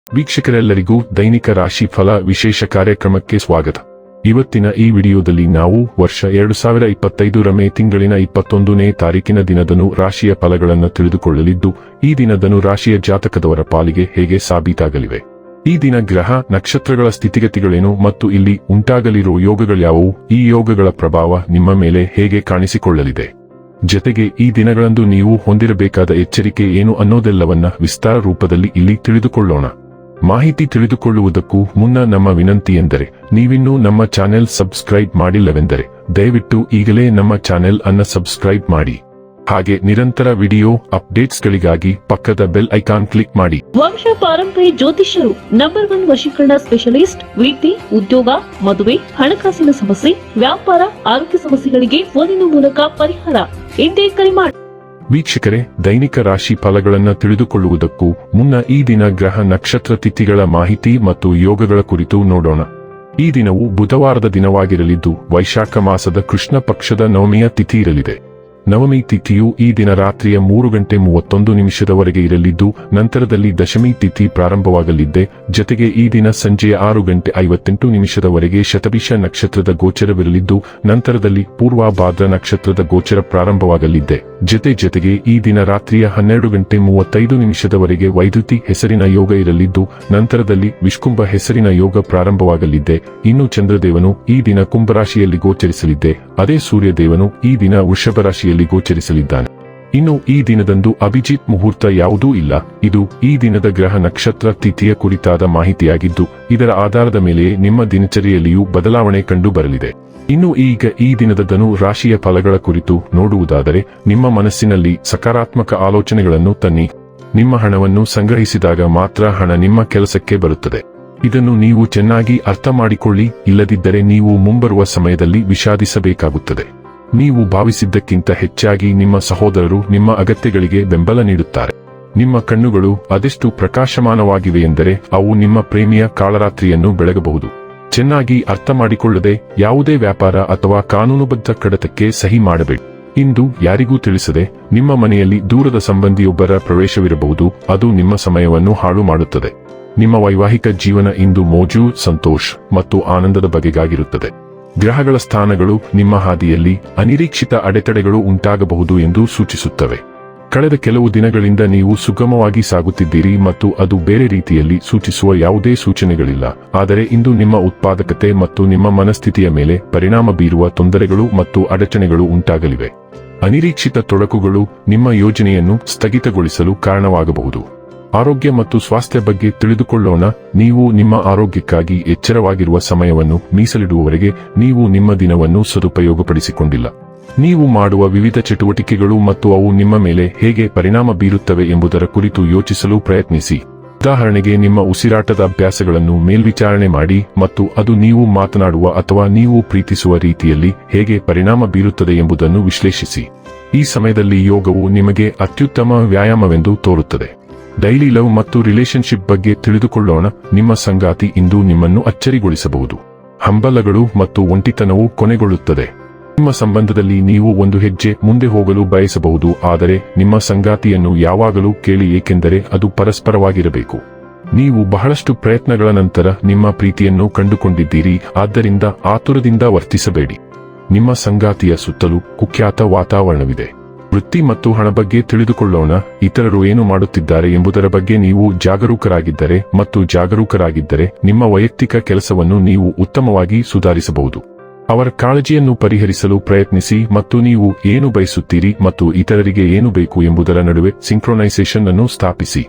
ವೀಕ್ಷಕರೆಲ್ಲರಿಗೂ ದೈನಿಕ ರಾಶಿ ಫಲ ವಿಶೇಷ ಕಾರ್ಯಕ್ರಮಕ್ಕೆ ಸ್ವಾಗತ. ಇವತ್ತಿನ ಈ ವಿಡಿಯೋದಲ್ಲಿ ನಾವು ವರ್ಷ 2025 ಮೇ ತಿಂಗಳಿನ 21ನೇ ತಾರೀಕಿನ ದಿನದನು ರಾಶಿಯ ಫಲಗಳನ್ನು ತಿಳಿದುಕೊಳ್ಳಲಿದ್ದು, ಈ ದಿನದನು ರಾಶಿಯ ಜಾತಕದವರ ಪಾಲಿಗೆ ಹೇಗೆ ಸಾಬೀತಾಗಲಿವೆ, ಈ ದಿನ ಗ್ರಹ ನಕ್ಷತ್ರಗಳ ಸ್ಥಿತಿಗತಿಗಳೇನು ಮತ್ತು ಇಲ್ಲಿ ಉಂಟಾಗಲಿರುವ ಯೋಗಗಳ್ಯಾವುವು, ಈ ಯೋಗಗಳ ಪ್ರಭಾವ ನಿಮ್ಮ ಮೇಲೆ ಹೇಗೆ ಕಾಣಿಸಿಕೊಳ್ಳಲಿದೆ, ಜತೆಗೆ ಈ ದಿನಗಳಂದು ನೀವು ಹೊಂದಿರಬೇಕಾದ ಎಚ್ಚರಿಕೆ ಏನು ಅನ್ನೋದೆಲ್ಲವನ್ನ ವಿಸ್ತಾರ ರೂಪದಲ್ಲಿ ಇಲ್ಲಿ ತಿಳಿದುಕೊಳ್ಳೋಣ. ಮಾಹಿತಿ ತಿಳಿದುಕೊಳ್ಳುವುದಕ್ಕೂ ಮುನ್ನ ನಮ್ಮ ವಿನಂತಿ ಎಂದರೆ, ನೀವಿನ್ನೂ ನಮ್ಮ ಚಾನೆಲ್ ಸಬ್ಸ್ಕ್ರೈಬ್ ಮಾಡಿಲ್ಲವೆಂದರೆ ದಯವಿಟ್ಟು ಈಗಲೇ ನಮ್ಮ ಚಾನೆಲ್ ಅನ್ನ ಸಬ್ಸ್ಕ್ರೈಬ್ ಮಾಡಿ. ಹಾಗೆ ನಿರಂತರ ವಿಡಿಯೋ ಅಪ್ಡೇಟ್ಸ್ಗಳಿಗಾಗಿ ಪಕ್ಕದ ಬೆಲ್ ಐಕಾನ್ ಕ್ಲಿಕ್ ಮಾಡಿ. ವಂಶ ಪಾರಂಪರ್ಯ ಜ್ಯೋತಿಷ್ಯರು ನಂಬರ್ 1 ವಶೀಕರಣ ಸ್ಪೆಷಲಿಸ್ಟ್. ವೃತ್ತಿ, ಉದ್ಯೋಗ, ಮದುವೆ, ಹಣಕಾಸಿನ ಸಮಸ್ಯೆ, ವ್ಯಾಪಾರ, ಆರೋಗ್ಯ ಸಮಸ್ಯೆಗಳಿಗೆ ಫೋನಿನ ಮೂಲಕ ಪರಿಹಾರ. ಇಂದೇ ಕರೆ ಮಾಡಿ. ವೀಕ್ಷಕರೇ, ದೈನಿಕ ರಾಶಿ ಫಲಗಳನ್ನು ತಿಳಿದುಕೊಳ್ಳುವುದಕ್ಕೂ ಮುನ್ನ ಈ ದಿನ ಗ್ರಹ ನಕ್ಷತ್ರ ತಿಥಿಗಳ ಮಾಹಿತಿ ಮತ್ತು ಯೋಗಗಳ ಕುರಿತು ನೋಡೋಣ. ಈ ದಿನವು ಬುಧವಾರದ ದಿನವಾಗಿರಲಿದ್ದು, ವೈಶಾಖ ಮಾಸದ ಕೃಷ್ಣ ಪಕ್ಷದ ನವಮಿಯ ತಿಥಿ ಇರಲಿದೆ. ನವಮಿ ತಿಥಿಯು ಈ ದಿನ ರಾತ್ರಿಯ 3:31 ಇರಲಿದ್ದು, ನಂತರದಲ್ಲಿ ದಶಮಿ ತಿಥಿ ಪ್ರಾರಂಭವಾಗಲಿದ್ದೆ. ಜತೆಗೆ ಈ ದಿನ ಸಂಜೆಯ 6:58 ಶತಭಿಷ ನಕ್ಷತ್ರದ ಗೋಚರವಿರಲಿದ್ದು, ನಂತರದಲ್ಲಿ ಪೂರ್ವಭಾದ್ರ ನಕ್ಷತ್ರದ ಗೋಚರ ಪ್ರಾರಂಭವಾಗಲಿದ್ದೆ. ಜತೆಗೆ ಈ ದಿನ ರಾತ್ರಿಯ 12:35 ವೈದ್ಯುತಿ ಹೆಸರಿನ ಯೋಗ ಇರಲಿದ್ದು, ನಂತರದಲ್ಲಿ ವಿಷ್ಕುಂಭ ಹೆಸರಿನ ಯೋಗ ಪ್ರಾರಂಭವಾಗಲಿದ್ದೆ. ಇನ್ನು ಚಂದ್ರದೇವನು ಈ ದಿನ ಕುಂಭರಾಶಿಯಲ್ಲಿ ಗೋಚರಿಸಲಿದ್ದೆ. ಅದೇ ಸೂರ್ಯದೇವನು ಈ ದಿನ ವೃಷಭ ರಾಶಿಯಲ್ಲಿ ಗೋಚರಿಸಲಿದ್ದಾನೆ. ಇನ್ನು ಈ ದಿನದಂದು ಅಭಿಜಿತ್ ಮುಹೂರ್ತ ಯಾವುದೂ ಇಲ್ಲ. ಇದು ಈ ದಿನದ ಗ್ರಹ ನಕ್ಷತ್ರ ತಿಥಿಯ ಕುರಿತಾದ ಮಾಹಿತಿಯಾಗಿದ್ದು, ಇದರ ಆಧಾರದ ಮೇಲೆ ನಿಮ್ಮ ದಿನಚರಿಯಲ್ಲಿಯೂ ಬದಲಾವಣೆ ಕಂಡು ಬರಲಿದೆ. ಇನ್ನು ಈಗ ಈ ದಿನದ ಧನು ರಾಶಿಯ ಫಲಗಳ ಕುರಿತು ನೋಡುವುದಾದರೆ, ನಿಮ್ಮ ಮನಸ್ಸಿನಲ್ಲಿ ಸಕಾರಾತ್ಮಕ ಆಲೋಚನೆಗಳನ್ನು ತನ್ನಿ. ನಿಮ್ಮ ಹಣವನ್ನು ಸಂಗ್ರಹಿಸಿದಾಗ ಮಾತ್ರ ಹಣ ನಿಮ್ಮ ಕೆಲಸಕ್ಕೆ ಬರುತ್ತದೆ. ಇದನ್ನು ನೀವು ಚೆನ್ನಾಗಿ ಅರ್ಥ ಮಾಡಿಕೊಳ್ಳಿ, ಇಲ್ಲದಿದ್ದರೆ ನೀವು ಮುಂಬರುವ ಸಮಯದಲ್ಲಿ ವಿಷಾದಿಸಬೇಕಾಗುತ್ತದೆ. ನೀವು ಭಾವಿಸಿದ್ದಕ್ಕಿಂತ ಹೆಚ್ಚಾಗಿ ನಿಮ್ಮ ಸಹೋದರರು ನಿಮ್ಮ ಅಗತ್ಯಗಳಿಗೆ ಬೆಂಬಲ ನೀಡುತ್ತಾರೆ. ನಿಮ್ಮ ಕಣ್ಣುಗಳು ಅದೆಷ್ಟು ಪ್ರಕಾಶಮಾನವಾಗಿವೆ ಎಂದರೆ ಅವು ನಿಮ್ಮ ಪ್ರೇಮಿಯ ಕಾಳರಾತ್ರಿಯನ್ನು ಬೆಳಗಬಹುದು. ಚೆನ್ನಾಗಿ ಅರ್ಥ ಮಾಡಿಕೊಳ್ಳದೆ ಯಾವುದೇ ವ್ಯಾಪಾರ ಅಥವಾ ಕಾನೂನುಬದ್ಧ ಕಡತಕ್ಕೆ ಸಹಿ ಮಾಡಬೇಡಿ. ಇಂದು ಯಾರಿಗೂ ತಿಳಿಸದೆ ನಿಮ್ಮ ಮನೆಯಲ್ಲಿ ದೂರದ ಸಂಬಂಧಿಯೊಬ್ಬರ ಪ್ರವೇಶವಿರಬಹುದು. ಅದು ನಿಮ್ಮ ಸಮಯವನ್ನು ಹಾಳು ಮಾಡುತ್ತದೆ. ನಿಮ್ಮ ವೈವಾಹಿಕ ಜೀವನ ಇಂದು ಮೋಜು, ಸಂತೋಷ ಮತ್ತು ಆನಂದದ ಬಗೆಗಾಗಿರುತ್ತದೆ. ಗ್ರಹಗಳ ಸ್ಥಾನಗಳು ನಿಮ್ಮ ಹಾದಿಯಲ್ಲಿ ಅನಿರೀಕ್ಷಿತ ಅಡೆತಡೆಗಳು ಉಂಟಾಗಬಹುದು ಎಂದು ಸೂಚಿಸುತ್ತವೆ. ಕಳೆದ ಕೆಲವು ದಿನಗಳಿಂದ ನೀವು ಸುಗಮವಾಗಿ ಸಾಗುತ್ತಿದ್ದೀರಿ ಮತ್ತು ಅದು ಬೇರೆ ರೀತಿಯಲ್ಲಿ ಸೂಚಿಸುವ ಯಾವುದೇ ಸೂಚನೆಗಳಿಲ್ಲ. ಆದರೆ ಇಂದು ನಿಮ್ಮ ಉತ್ಪಾದಕತೆ ಮತ್ತು ನಿಮ್ಮ ಮನಸ್ಥಿತಿಯ ಮೇಲೆ ಪರಿಣಾಮ ಬೀರುವ ತೊಂದರೆಗಳು ಮತ್ತು ಅಡಚಣೆಗಳು ಉಂಟಾಗಲಿವೆ. ಅನಿರೀಕ್ಷಿತ ತೊಡಕುಗಳು ನಿಮ್ಮ ಯೋಜನೆಯನ್ನು ಸ್ಥಗಿತಗೊಳಿಸಲು ಕಾರಣವಾಗಬಹುದು. ಆರೋಗ್ಯ ಮತ್ತು ಸ್ವಾಸ್ಥ್ಯ ಬಗ್ಗೆ ತಿಳಿದುಕೊಳ್ಳೋಣ. ನೀವು ನಿಮ್ಮ ಆರೋಗ್ಯಕ್ಕಾಗಿ ಎಚ್ಚರವಾಗಿರುವ ಸಮಯವನ್ನು ಮೀಸಲಿಡುವವರೆಗೆ ನೀವು ನಿಮ್ಮ ದಿನವನ್ನು ಸದುಪಯೋಗಪಡಿಸಿಕೊಂಡಿಲ್ಲ. ನೀವು ಮಾಡುವ ವಿವಿಧ ಚಟುವಟಿಕೆಗಳು ಮತ್ತು ಅವು ನಿಮ್ಮ ಮೇಲೆ ಹೇಗೆ ಪರಿಣಾಮ ಬೀರುತ್ತವೆ ಎಂಬುದರ ಕುರಿತು ಯೋಚಿಸಲು ಪ್ರಯತ್ನಿಸಿ. ಉದಾಹರಣೆಗೆ, ನಿಮ್ಮ ಉಸಿರಾಟದ ಅಭ್ಯಾಸಗಳನ್ನು ಮೇಲ್ವಿಚಾರಣೆ ಮಾಡಿ ಮತ್ತು ಅದು ನೀವು ಮಾತನಾಡುವ ಅಥವಾ ನೀವು ಪ್ರೀತಿಸುವ ರೀತಿಯಲ್ಲಿ ಹೇಗೆ ಪರಿಣಾಮ ಬೀರುತ್ತದೆ ಎಂಬುದನ್ನು ವಿಶ್ಲೇಷಿಸಿ. ಈ ಸಮಯದಲ್ಲಿ ಯೋಗವು ನಿಮಗೆ ಅತ್ಯುತ್ತಮ ವ್ಯಾಯಾಮವೆಂದು ತೋರುತ್ತದೆ. ಡೈಲಿ ಲವ್ ಮತ್ತು ರಿಲೇಶನ್ಶಿಪ್ ಬಗ್ಗೆ ತಿಳಿದುಕೊಳ್ಳೋಣ. ನಿಮ್ಮ ಸಂಗಾತಿ ಇಂದು ನಿಮ್ಮನ್ನು ಅಚ್ಚರಿಗೊಳಿಸಬಹುದು. ಹಂಬಲಗಳು ಮತ್ತು ಒಂಟಿತನವು ಕೊನೆಗೊಳ್ಳುತ್ತದೆ. ನಿಮ್ಮ ಸಂಬಂಧದಲ್ಲಿ ನೀವು ಒಂದು ಹೆಜ್ಜೆ ಮುಂದೆ ಹೋಗಲು ಬಯಸಬಹುದು, ಆದರೆ ನಿಮ್ಮ ಸಂಗಾತಿಯನ್ನು ಯಾವಾಗಲೂ ಕೇಳಿ, ಏಕೆಂದರೆ ಅದು ಪರಸ್ಪರವಾಗಿರಬೇಕು. ನೀವು ಬಹಳಷ್ಟು ಪ್ರಯತ್ನಗಳ ನಂತರ ನಿಮ್ಮ ಪ್ರೀತಿಯನ್ನು ಕಂಡುಕೊಂಡಿದ್ದೀರಿ, ಆದ್ದರಿಂದ ಆತುರದಿಂದ ವರ್ತಿಸಬೇಡಿ. ನಿಮ್ಮ ಸಂಗಾತಿಯ ಸುತ್ತಲೂ ಕುಖ್ಯಾತ ವಾತಾವರಣವಿದೆ. ವೃತ್ತಿ ಮತ್ತು ಹಣ ಬಗ್ಗೆ ತಿಳಿದುಕೊಳ್ಳೋಣ. ಇತರರು ಏನು ಮಾಡುತ್ತಿದ್ದಾರೆ ಎಂಬುದರ ಬಗ್ಗೆ ನೀವು ಜಾಗರೂಕರಾಗಿದ್ದರೆ ನಿಮ್ಮ ವೈಯಕ್ತಿಕ ಕೆಲಸವನ್ನು ನೀವು ಉತ್ತಮವಾಗಿ ಸುಧಾರಿಸಬಹುದು. ಅವರ ಕಾಳಜಿಯನ್ನು ಪರಿಹರಿಸಲು ಪ್ರಯತ್ನಿಸಿ ಮತ್ತು ನೀವು ಏನು ಬಯಸುತ್ತೀರಿ ಮತ್ತು ಇತರರಿಗೆ ಏನು ಬೇಕು ಎಂಬುದರ ನಡುವೆ ಸಿಂಕ್ರೊನೈಸೇಷನ್ ಅನ್ನು ಸ್ಥಾಪಿಸಿ.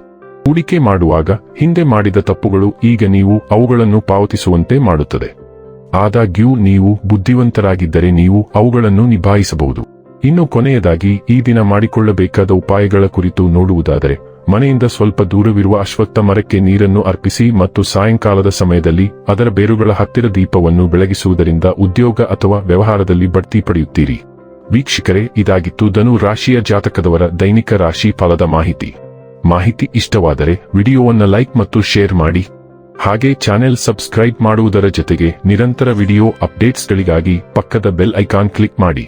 ಹೂಡಿಕೆ ಮಾಡುವಾಗ ಹಿಂದೆ ಮಾಡಿದ ತಪ್ಪುಗಳು ಈಗ ನೀವು ಅವುಗಳನ್ನು ಪಾವತಿಸುವಂತೆ ಮಾಡುತ್ತದೆ. ಆದಾಗ್ಯೂ ನೀವು ಬುದ್ಧಿವಂತರಾಗಿದ್ದರೆ ನೀವು ಅವುಗಳನ್ನು ನಿಭಾಯಿಸಬಹುದು. ಇನ್ನು ಕೊನೆಯದಾಗಿ ಈ ದಿನ ಮಾಡಿಕೊಳ್ಳಬೇಕಾದ ಉಪಾಯಗಳ ಕುರಿತು ನೋಡುವುದಾದರೆ, ಮನೆಯಿಂದ ಸ್ವಲ್ಪ ದೂರವಿರುವ ಅಶ್ವತ್ಥ ಮರಕ್ಕೆ ನೀರನ್ನು ಅರ್ಪಿಸಿ ಮತ್ತು ಸಾಯಂಕಾಲದ ಸಮಯದಲ್ಲಿ ಅದರ ಬೇರುಗಳ ಹತ್ತಿರ ದೀಪವನ್ನು ಬೆಳಗಿಸುವುದರಿಂದ ಉದ್ಯೋಗ ಅಥವಾ ವ್ಯವಹಾರದಲ್ಲಿ ಬಡ್ತಿ ಪಡೆಯುತ್ತೀರಿ. ವೀಕ್ಷಕರೇ, ಇದಾಗಿತ್ತು ಧನು ರಾಶಿಯ ಜಾತಕದವರ ದೈನಿಕ ರಾಶಿ ಫಲದ ಮಾಹಿತಿ ಇಷ್ಟವಾದರೆ ವಿಡಿಯೋವನ್ನು ಲೈಕ್ ಮತ್ತು ಶೇರ್ ಮಾಡಿ. ಹಾಗೆ ಚಾನೆಲ್ ಸಬ್ಸ್ಕ್ರೈಬ್ ಮಾಡುವುದರ ಜೊತೆಗೆ ನಿರಂತರ ವಿಡಿಯೋ ಅಪ್ಡೇಟ್ಸ್ಗಳಿಗಾಗಿ ಪಕ್ಕದ ಬೆಲ್ ಐಕಾನ್ ಕ್ಲಿಕ್ ಮಾಡಿ.